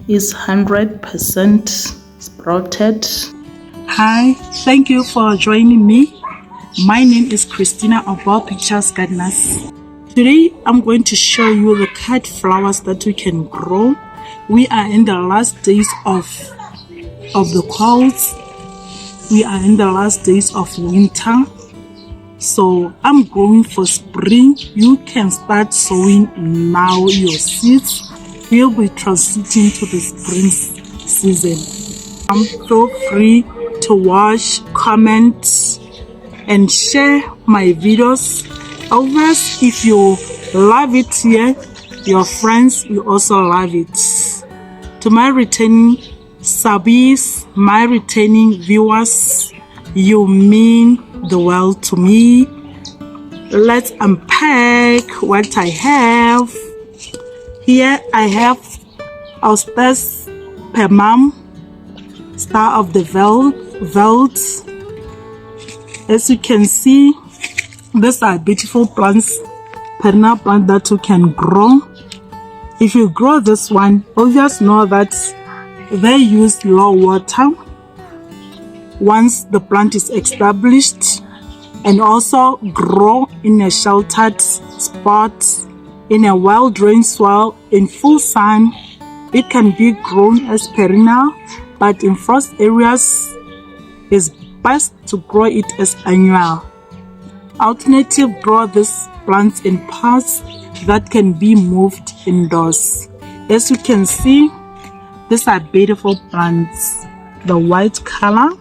is 100% sprouted. Hi, thank you for joining me. My name is Christina of Ball Pictures Gardeners. Today I'm going to show you the cut flowers that we can grow. We are in the last days of the colds. We are in the last days of winter. So I'm going for spring. You can start sowing now your seeds. We'll be transiting to the spring season. Feel free to watch, comment, and share my videos. Always, if you love it here, your friends will also love it. To my returning subbies, my returning viewers, you mean the world to me. Let's unpack what I have. Here I have Austes Permam, Star of the Veldt. As you can see, these are beautiful plants, perennial plant that you can grow. If you grow this one, obviously know that they use low water once the plant is established, and also grow in a sheltered spot, in a well-drained soil, in full sun. It can be grown as perennial, but in frost areas it's best to grow it as annual. Alternative, grow these plants in pots that can be moved indoors. As you can see, these are beautiful plants, the white color.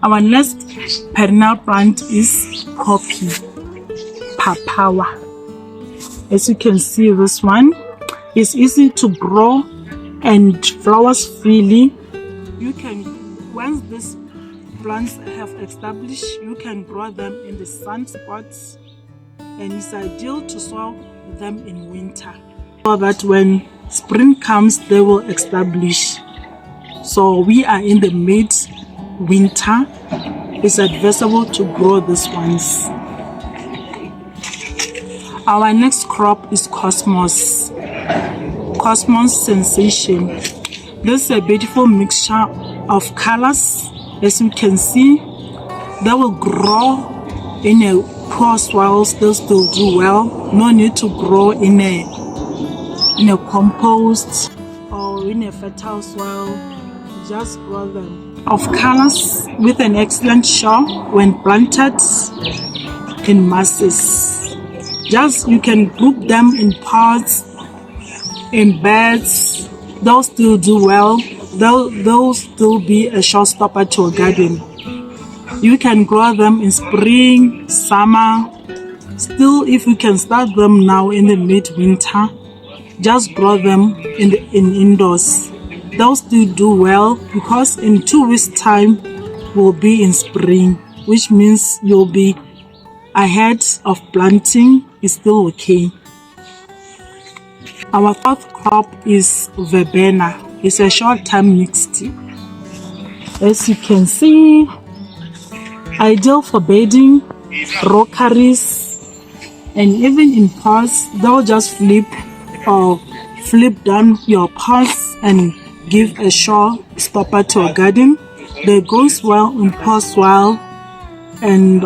Our next perennial plant is poppy papawa. As you can see, this one is easy to grow and flowers freely. You can, once these plants have established, you can grow them in the sun spots, and it's ideal to sow them in winter so that when spring comes they will establish. So we are in the mid-winter. It's advisable to grow these ones. Our next crop is Cosmos Sensation. This is a beautiful mixture of colors. As you can see, they will grow in a poor soil. They'll still do well. No need to grow in a compost or in a fertile soil. Just grow them. Of colors with an excellent show when planted in masses. Just you can group them in pots, in beds. They'll still do well. They'll still be a showstopper to a garden. You can grow them in spring, summer. Still, if you can start them now in the mid-winter, just grow them in indoors. They'll still do well because in 2 weeks' time we'll be in spring, which means you'll be ahead of planting. Is still okay. Our fourth crop is verbena. It's a short-term mixed. As you can see, ideal for bedding, rockeries, and even in pots. They'll just flip down your pots and give a show stopper to a garden. They grow well in pot soil and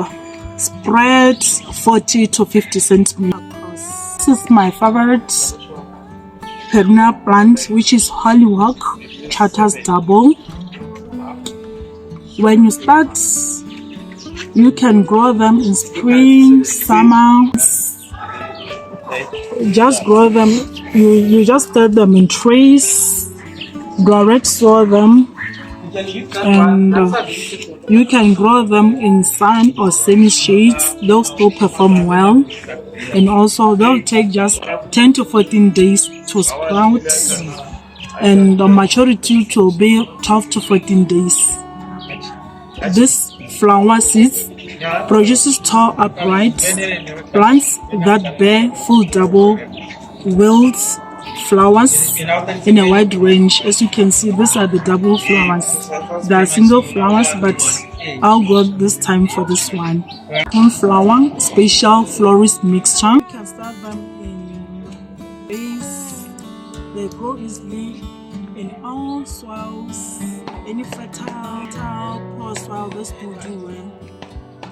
spread 40 to 50 centimeters across. This is my favorite perennial plant, which is Hollyhock Charters Double. When you start, you can grow them in spring, summer. Just grow them. You just start them in trays, direct sow them, and you can grow them in sun or semi-shades. They'll still perform well, and also they'll take just 10 to 14 days to sprout, and the maturity will be 12 to 14 days. This flower seeds produces tall upright plants that bear full double-wheeled flowers in a wide range. As you can see, these are the double flowers. They are single flowers, but I'll go this time for this one. One flower, special florist mixture. You can start them in vase They grow easily in all soils, any fertile poor soil. This will do well.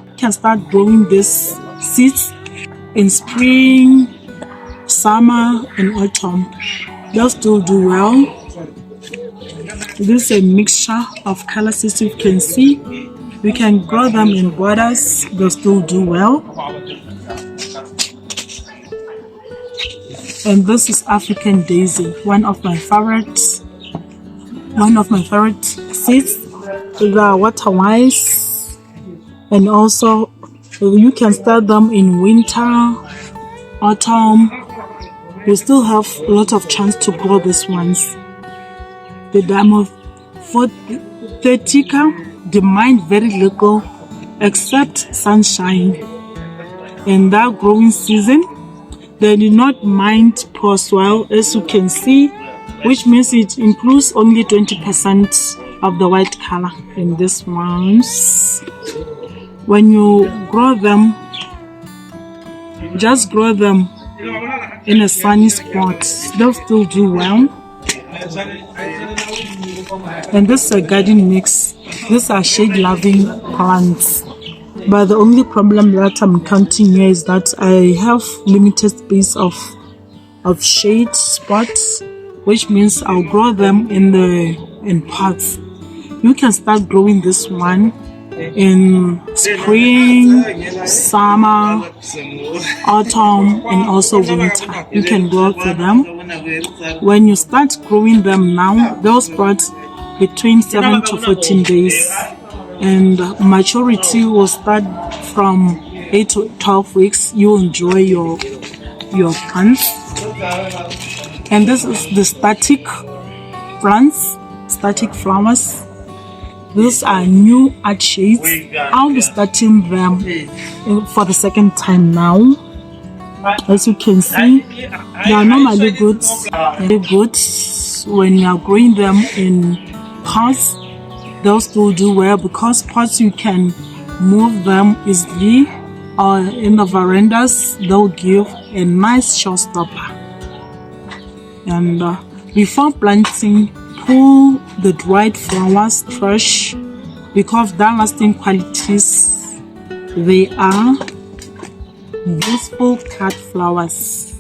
You can start growing these seeds in spring, summer, and autumn. They'll still do well. This is a mixture of color seeds. You can see we can grow them in borders. They'll still do well. And this is African daisy, one of my favorite seeds. They are water-wise, and also you can start them in winter, autumn. You still have a lot of chance to grow these ones. The Dimophothetica demand very little except sunshine. In that growing season, they do not mind poor soil, as you can see, which means it includes only 20% of the white color in these ones. When you grow them, just grow them in a sunny spot. They'll still do well. And this is a garden mix. These are shade-loving plants. But the only problem that I'm counting here is that I have limited space of shade spots, which means I'll grow them in pots. You can start growing this one in spring, summer, autumn, and also winter. You can grow for them. When you start growing them now, they'll sprout between 7 to 14 days. And maturity will start from 8 to 12 weeks. You'll enjoy your plants. And this is the static plants, static flowers. These are new art shades. I'll be starting them for the second time now. As you can see, they are normally good when you are growing them in pots. They'll still do well because pots you can move them easily, or in the verandas they'll give a nice showstopper. And before planting, pull the dried flowers fresh because their lasting qualities, they are useful cut flowers.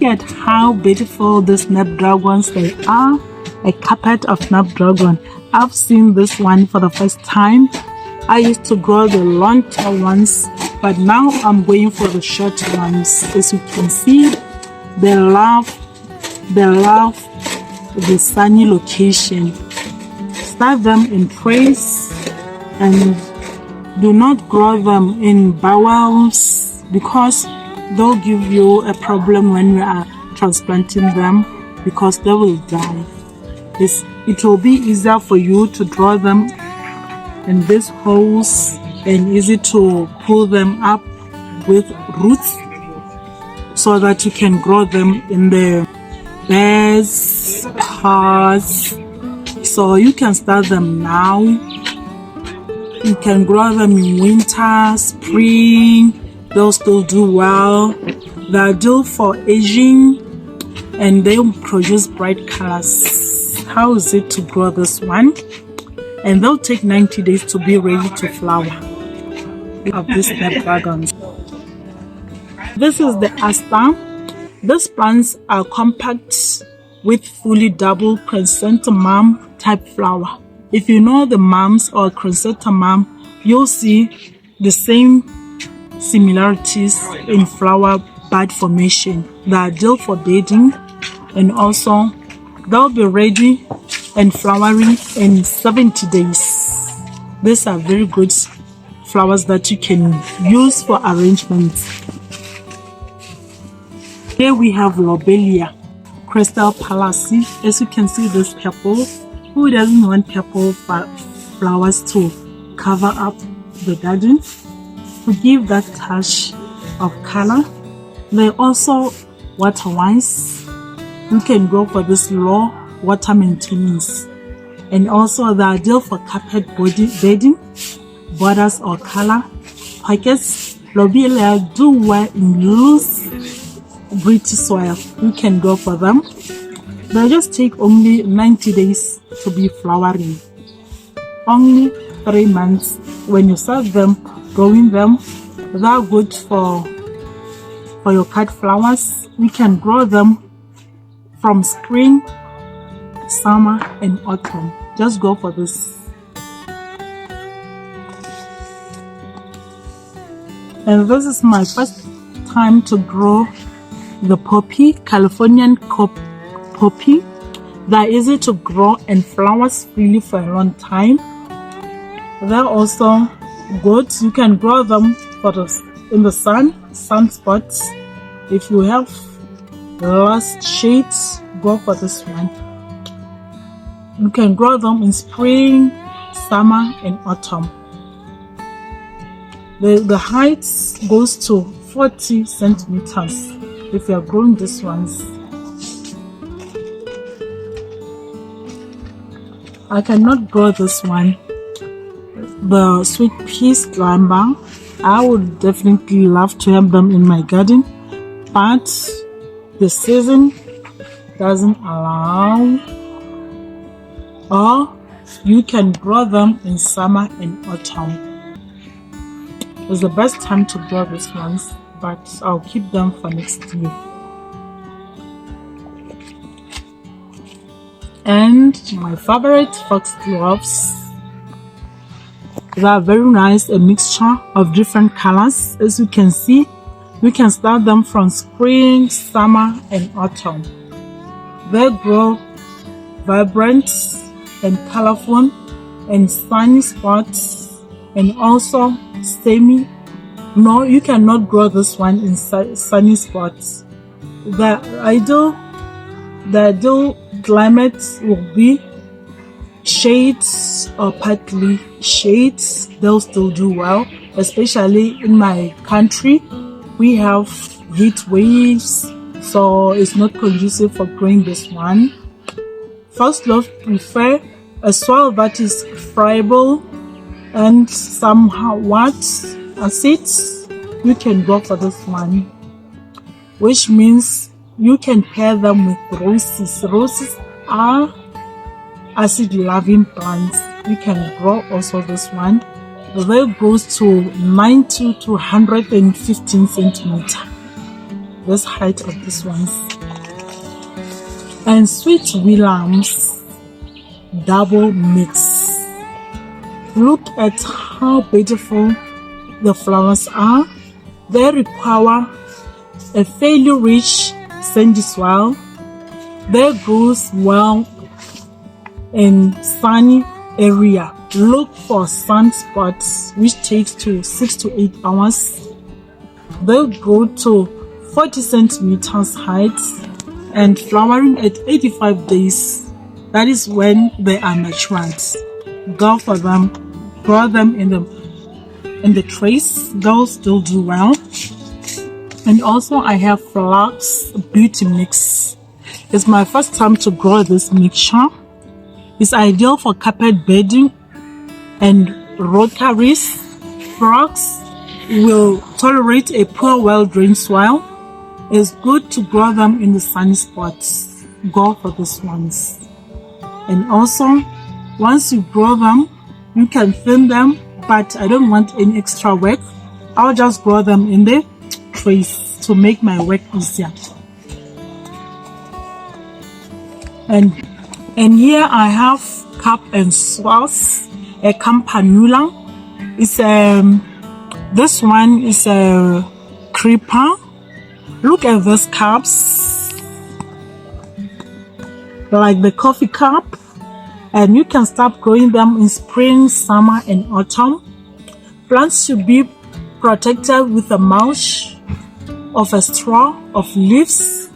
Look at how beautiful the snapdragons they are. A carpet of snapdragon. I've seen this one for the first time. I used to grow the long tall ones, but now I'm going for the short ones. As you can see, they love the sunny location. Start them in trays and do not grow them in bowels because they'll give you a problem when you are transplanting them because they will die. It will be easier for you to draw them in these holes and easy to pull them up with roots so that you can grow them in the beds, pots. So you can start them now. You can grow them in winter, spring. They'll still do well. They're due for aging and they produce bright colors. How is it to grow this one? And they'll take 90 days to be ready to flower of these snapdragons. This is the aster. These plants are compact with fully double chrysanthemum type flower. If you know the mums or chrysanthemum, you'll see the same similarities in flower bud formation. They are ideal for bedding, and also they'll be ready and flowering in 70 days. These are very good flowers that you can use for arrangements. Here we have Lobelia, Crystal Palace. As you can see, this purple. Who doesn't want purple flowers to cover up the garden to give that touch of color? They're also water-wise. You can go for this low water maintenance, and also they are ideal for carpet bedding, borders or color pockets. Lobelia do well in loose British soil, you can go for them. They just take only 90 days to be flowering. Only 3 months. When you start them, growing them, they are good for your cut flowers. You can grow them from spring, summer and autumn. Just go for this. And this is my first time to grow the poppy, Californian poppy. They're easy to grow and flowers freely for a long time. They're also good. You can grow them in the sun spots. If you have less shades, go for this one. You can grow them in spring, summer and autumn. The height goes to 40 centimeters if you are growing these ones. I cannot grow this one, the sweet peas climber. I would definitely love to have them in my garden, but the season doesn't allow. Or you can grow them in summer and autumn. It's the best time to grow these ones, but I'll keep them for next year. And my favorite foxgloves. They are very nice, a mixture of different colors. As you can see, we can start them from spring, summer and autumn. They grow vibrant and colorful and sunny spots, and also you cannot grow this one in sunny spots. The ideal climate will be shades or partly shades. They'll still do well, especially in my country. We have heat waves, so it's not conducive for growing this one. Foxgloves prefer a soil that is friable and somewhat acid. You can go for this one, which means you can pair them with roses. Roses are acid loving plants. You can grow also this one. They grows to 90 to 115 centimeters. This height of this ones. And sweet williams double mix. Look at how beautiful the flowers are. They require a fairly rich sandy soil. They grow well in sunny area. Look for sunspots, which takes to 6 to 8 hours. They grow to 40 centimeters height and flowering at 85 days. That is when they are matured. Go for them, grow them in the trays. They'll still do well. And also I have Flax Beauty Mix. It's my first time to grow this mixture. It's ideal for carpet bedding and rockeries. Flax will tolerate a poor, well-drained soil. It's good to grow them in the sunny spots. Go for these ones. And also, once you grow them, you can thin them, but I don't want any extra work. I'll just grow them in the trays to make my work easier. And here I have cup and sauce, a campanula. It's this one is a creeper. Look at these cups, like the coffee cup, and you can start growing them in spring, summer and autumn. Plants should be protected with a mulch of a straw of leaves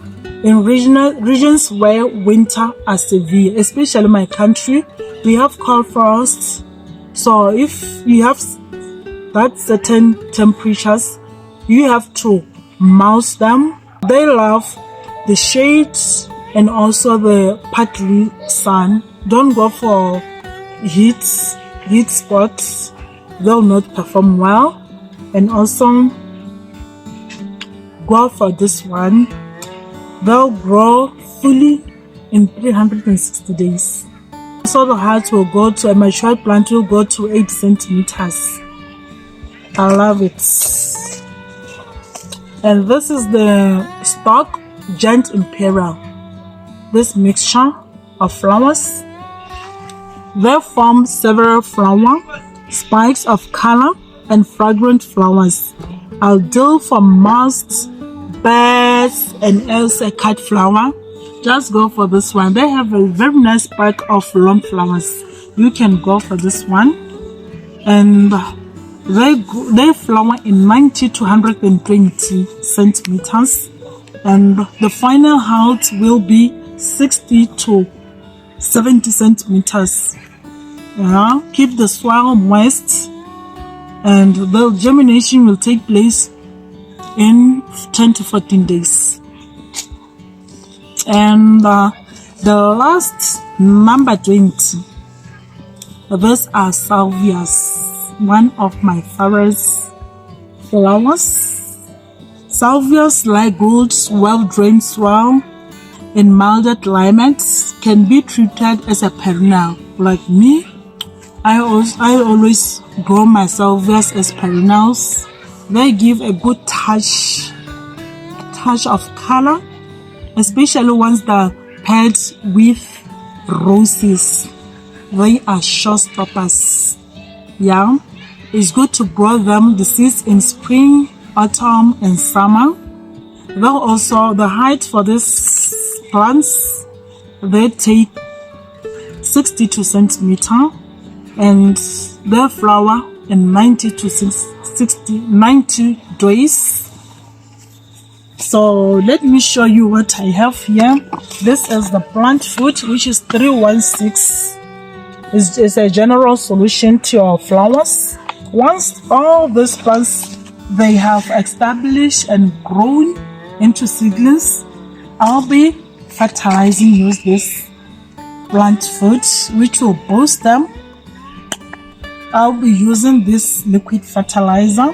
in regions where winter are severe, especially my country. We have cold frost, so if you have that certain temperatures, you have to mulch them. They love the shade and also the partly sun. Don't go for heat spots. They'll not perform well. And also go for this one, they'll grow fully in 360 days. So the height will go to, a mature plant will go to 8 centimeters. I love it. And this is the stock Giant Imperial. This mixture of flowers, they form several flower spikes of color and fragrant flowers. Ideal for moths, birds, and else a cat flower. Just go for this one. They have a very nice spike of long flowers. You can go for this one. And they flower in 90 to 120 centimeters. And the final height will be 60 to 70 centimeters. Yeah, keep the soil moist, and the germination will take place in 10 to 14 days. And the last, number 20, these are salvias, one of my favorite flowers. Salvias like good, well-drained soil in milder climates can be treated as a perennial. Like me, I always grow my salvias as perennials. They give a good touch of color, especially once they're paired with roses. They are showstoppers. Yeah, it's good to grow them the seeds in spring, autumn, and summer. Though also the height for these plants, they take 62 centimeters, and they flower in 90 to 90 days. So let me show you what I have here. This is the plant food, which is 316. It's a general solution to your flowers. Once all these plants they have established and grown into seedlings, I'll be fertilizing use this plant food, which will boost them. I'll be using this liquid fertilizer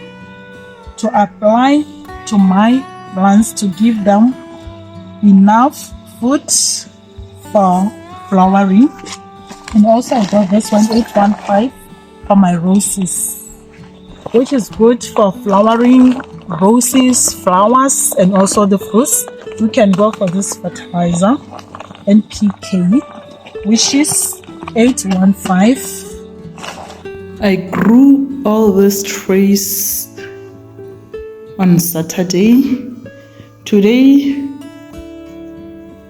to apply to my plants to give them enough food for flowering. And also I got this one, 815, for my roses, which is good for flowering roses, flowers, and also the fruits. You can go for this fertilizer, NPK, which is 815. I grew all these trees on Saturday. Today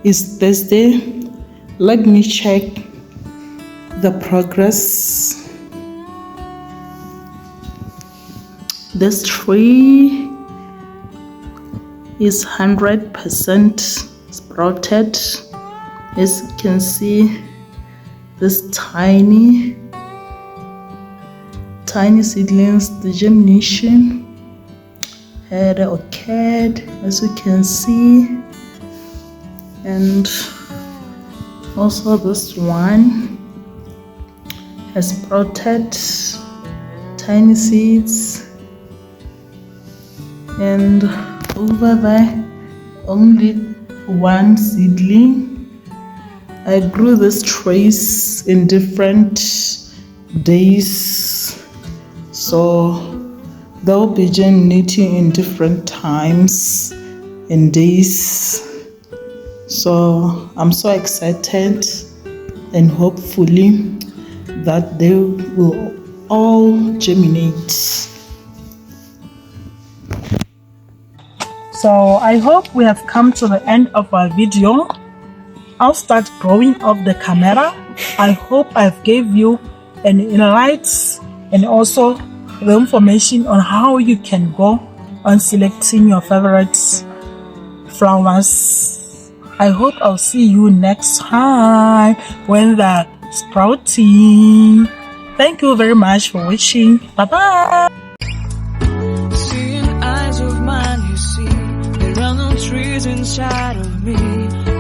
is Thursday. Let me check the progress. This tree is 100% sprouted. As you can see, this tiny seedlings, the germination had occurred, as you can see. And also this one has sprouted tiny seeds, and over there only one seedling. I grew these trees in different days, so they'll be germinating in different times and days. So I'm so excited, and hopefully that they will all germinate. So I hope we have come to the end of our video. I'll start growing off the camera. I hope I've gave you an insight and also the information on how you can go on selecting your favorite flowers. I hope I'll see you next time when they're sprouting. Thank you very much for watching. Bye bye. Seeing eyes of mine, you see, there are no trees inside of me.